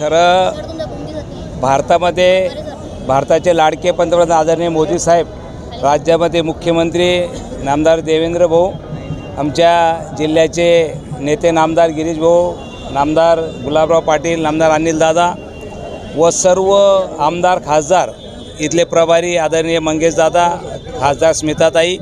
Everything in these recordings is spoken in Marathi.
खरं भारतामध्ये भारताचे लाडके पंतप्रधान आदरणीय मोदी साहेब, राज्यामध्ये मुख्यमंत्री नामदार देवेंद्र भाऊ, आमच्या जिल्ह्याचे नेते नामदार गिरीश भाऊ, नामदार गुलाबराव पाटील, नामदार अनिल दादा व सर्व आमदार खासदार, इथले प्रभारी आदरणीय मंगेश दादा, खासदार स्मिताताई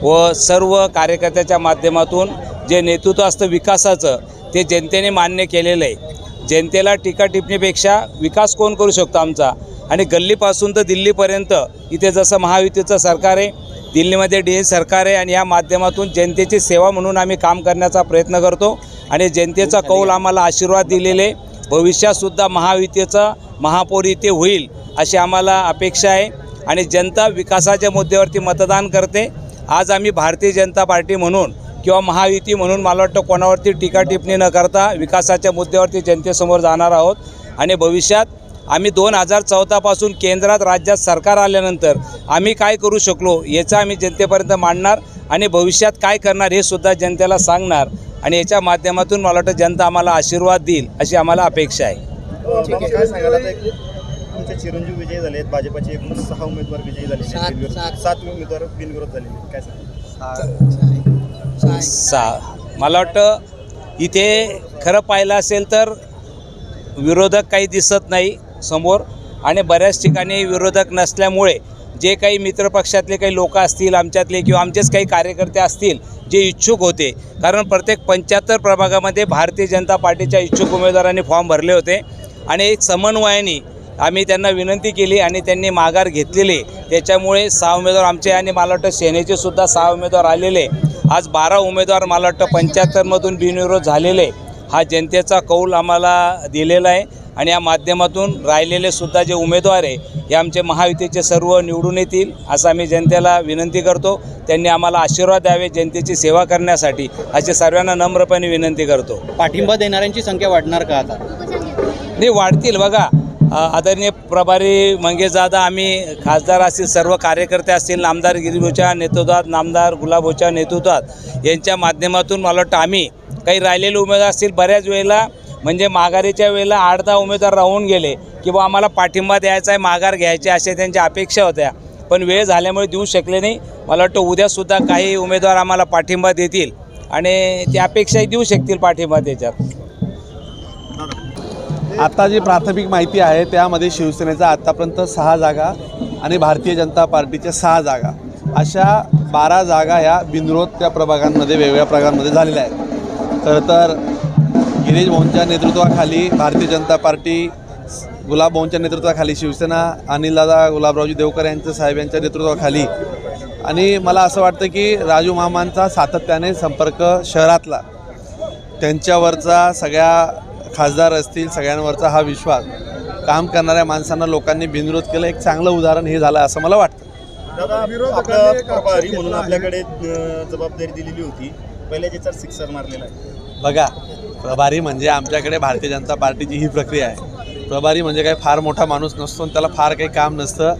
व सर्व कार्यकर्त्याच्या माध्यमातून जे नेतृत्व असतं विकासाचं ते जनतेने मान्य केलेलं आहे। जनतेला टीका टिप्पणीपेक्षा विकास कोण करू शकतो आमचा, आणि गल्लीपासून तर दिल्लीपर्यंत इथे जसं महायुतीचं सरकार आहे, दिल्लीमध्ये DA सरकार आहे, आणि या माध्यमातून जनतेची सेवा म्हणून आम्ही काम करण्याचा प्रयत्न करतो आणि जनतेचा कौल आम्हाला आशीर्वाद दिलेले। भविष्यातसुद्धा महायुतीचा महापौर इथे होईल अशी आम्हाला अपेक्षा आहे आणि जनता विकासाच्या मुद्द्यावरती मतदान करते। आज आम्ही भारतीय जनता पार्टी म्हणून किंवा महायुती म्हणून मला वाटतं कोणावरती टीका टिप्पणी न करता विकासाच्या मुद्द्यावरती जनतेसमोर जाणार आहोत आणि भविष्यात आम्ही 2014 पासून केंद्रात राज्यात सरकार आल्यानंतर आम्ही काय करू शकलो याचा आम्ही जनतेपर्यंत मांडणार आणि भविष्यात काय करणार हे सुद्धा जनतेला सांगणार आणि याच्या माध्यमातून मला वाटतं जनता आम्हाला आशीर्वाद देईल अशी आम्हाला अपेक्षा आहे। काय सांगायला तुमचे चिरंजीव विजयी झाले आहेत, भाजपचे एकूण 6 उमेदवार विजयी झाले, 7 उमेदवार बिनविरोध झाले, काय सांगा? मला वाटतं इथे खरं पाहिलं असेल तर विरोधक काही दिसत नाही समोर आणि बऱ्याच ठिकाणी विरोधक नसल्यामुळे जे काही मित्रपक्षातले काही लोक असतील आमच्यातले किंवा आमचेच काही कार्यकर्ते असतील जे इच्छुक होते, कारण प्रत्येक 75 प्रभागामध्ये भारतीय जनता पार्टीच्या इच्छुक उमेदवारांनी फॉर्म भरले होते आणि एक समन्वयाने आम्ही त्यांना विनंती केली आणि त्यांनी माघार घेतलेली। त्याच्यामुळे 6 उमेदवार आमचे आणि मला वाटतं सेनेचे सुद्धा 6 उमेदवार आलेले। आज 12 उमेदवार मला वाटतं 75मधून बिनविरोध झालेले। हा जनतेचा कौल आम्हाला दिलेला आहे आणि या माध्यमातून राहिलेले सुद्धा जे उमेदवार आहे हे आमचे महायुतीचे सर्व निवडून येतील असं आम्ही जनतेला विनंती करतो। त्यांनी आम्हाला आशीर्वाद द्यावे जनतेची सेवा करण्यासाठी अशी सर्वांना नम्रपणे विनंती करतो। पाठिंबा देणाऱ्यांची संख्या वाढणार का आता? नाही, वाढतील। बघा, आदरणीय प्रभारी मंगेश दादा, आम्ही खासदार असतील, सर्व कार्यकर्ते असतील, नामदार गिरीभाऊच्या नेतृत्वात, नामदार गुलाबभाऊच्या नेतृत्वात यांच्या माध्यमातून मला वाटतं आम्ही काही राहिलेले उमेदवार असतील बऱ्याच वेळेला म्हणजे माघारीच्या वेळेला 8-10 उमेदवार राहून गेले की बा आम्हाला पाठिंबा द्यायचा आहे, माघार घ्यायचे अशा त्यांच्या अपेक्षा होत्या, पण वेळ झाल्यामुळे देऊ शकले नाही। मला वाटतं उद्यासुद्धा काही उमेदवार आम्हाला पाठिंबा देतील आणि त्या अपेक्षाही देऊ शकतील पाठिंबा त्याच्यात। आता जी प्राथमिक माहिती आहे त्यामध्ये शिवसेनेचा आत्तापर्यंत 6 जागा आणि भारतीय जनता पार्टीच्या 6 जागा अशा 12 जागा ह्या बिनविरोध त्या प्रभागांमध्ये वेगवेगळ्या प्रभागांमध्ये झालेल्या आहेत। खरं तर गिरीश भाऊंच्या नेतृत्वाखाली भारतीय जनता पार्टी, गुलाब भाऊंच्या नेतृत्वाखाली शिवसेना, अनिलदादा गुलाबरावजी देवकर यांच्या साहेब यांच्या नेतृत्वाखाली, आणि मला असं वाटतं की राजू मामांचा सातत्याने संपर्क शहरातला, त्यांच्यावरचा सगळ्या खासदार असतील सगळ्यांवरचा हा विश्वास, काम करणाऱ्या माणसांना लोकांनी बिनविरोध केलं, एक चांगलं उदाहरण हे झालं असं मला वाटतं। दादा, आपला प्रभारी म्हणून आपल्याकडे जबाबदारी दिलेली होती, पहिल्या याच्यावर 6 मारलेला आहे। बघा, प्रभारी म्हणजे आमच्याकडे भारतीय जनता पार्टीची ही प्रक्रिया आहे। प्रभारी म्हणजे काही फार मोठा माणूस नसतो आणि त्याला फार काही काम नसतं।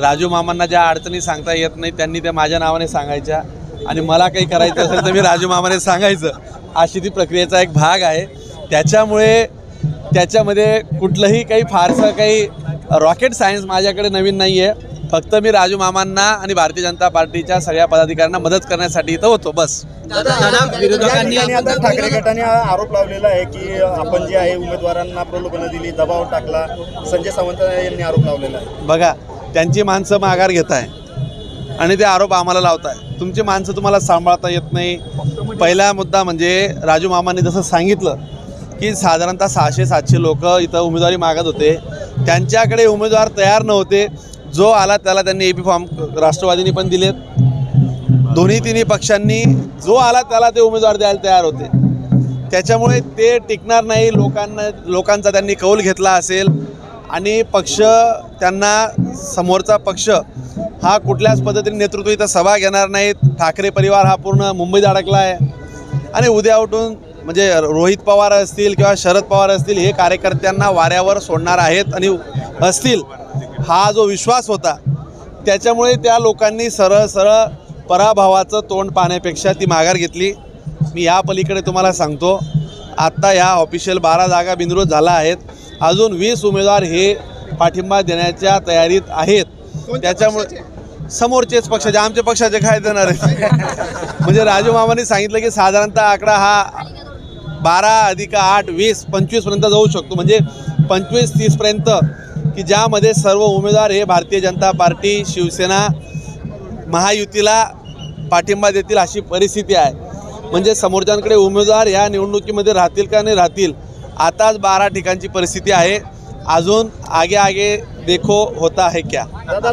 राजू मामांना ज्या अडचणी सांगता येत नाही त्यांनी त्या माझ्या नावाने सांगायच्या आणि मला काही करायचं असेल तर मी राजू मामाने सांगायचं, अशी ती प्रक्रियेचा एक भाग आहे। त्याच्यामुळे त्याच्यामध्ये कुठलंही काही फारसं काही रॉकेट सायन्स माझ्याकडे नवीन नाही आहे। फक्त मी राजू मामांना आणि भारतीय जनता पार्टीच्या सगळ्या पदाधिकाऱ्यांना मदत करण्यासाठी इथं होतो, बस। विरोधकांनी आता ठाकरे गटाने आरोप लावलेला आहे की आपण जे आहे उमेदवारांना प्रलोभनं दिली, दबाव टाकला, संजय सावंत यांनी आरोप लावलेला आहे। बघा, त्यांची माणसं माघार घेत आहे आणि ते आरोप आम्हाला लावत आहे। तुमची माणसं तुम्हाला सांभाळता येत नाही। पहिला मुद्दा म्हणजे राजू मामांनी जसं सांगितलं की साधारणतः 600-700 लोक इथं उमेदवारी मागत होते, त्यांच्याकडे उमेदवार तयार नव्हते। जो आला त्याला त्यांनी AP फॉर्म राष्ट्रवादीने पण दिलेत, दोन्ही पक्षांनी जो आला त्याला ते उमेदवार द्यायला तयार होते। त्याच्यामुळे ते टिकणार नाही। लोकांचा त्यांनी कौल घेतला असेल आणि पक्ष त्यांना, समोरचा पक्ष हा कुठल्याच पद्धतीने नेतृत्व इथं सभा घेणार नाहीत। ठाकरे परिवार हा पूर्ण मुंबईत अडकला आहे आणि उद्या उठून म्हणजे रोहित पवार असतील किंवा शरद पवार असतील हे कार्यकर्त्यांना वाऱ्यावर सोडणार आहेत आणि असतील, हा जो विश्वास होता त्याच्यामुळे त्या लोकांनी सरळ सरळ पराभवाचं तोंड पाहण्यापेक्षा ती माघार घेतली। मी या पलीकडे तुम्हाला सांगतो, आत्ता ह्या ऑफिशियल 12 जागा बिनविरोध झाला आहेत, अजून 20 उमेदवार हे पाठिंबा देण्याच्या तयारीत आहेत. त्याच्यामुळे समोरचेच पक्षाचे, आमच्या पक्षाचे काय देणार आहेत? म्हणजे राजू मामांनी सांगितलं की साधारणतः आकडा हा 12 + 8 20 25पर्यंत जाऊ शकतो. म्हणजे 25-30पर्यंत, की ज्यामध्ये सर्व उमेदवार हे भारतीय जनता पार्टी, शिवसेना, महायुतीला पाठिंबा देतील अशी परिस्थिती आहे. म्हणजे समोरच्यांकडे उमेदवार या निवडणुकीमध्ये राहतील का नाही राहतील, आताच 12 ठिकाणची परिस्थिती आहे. अजून आगे देखो होता है क्या. दादा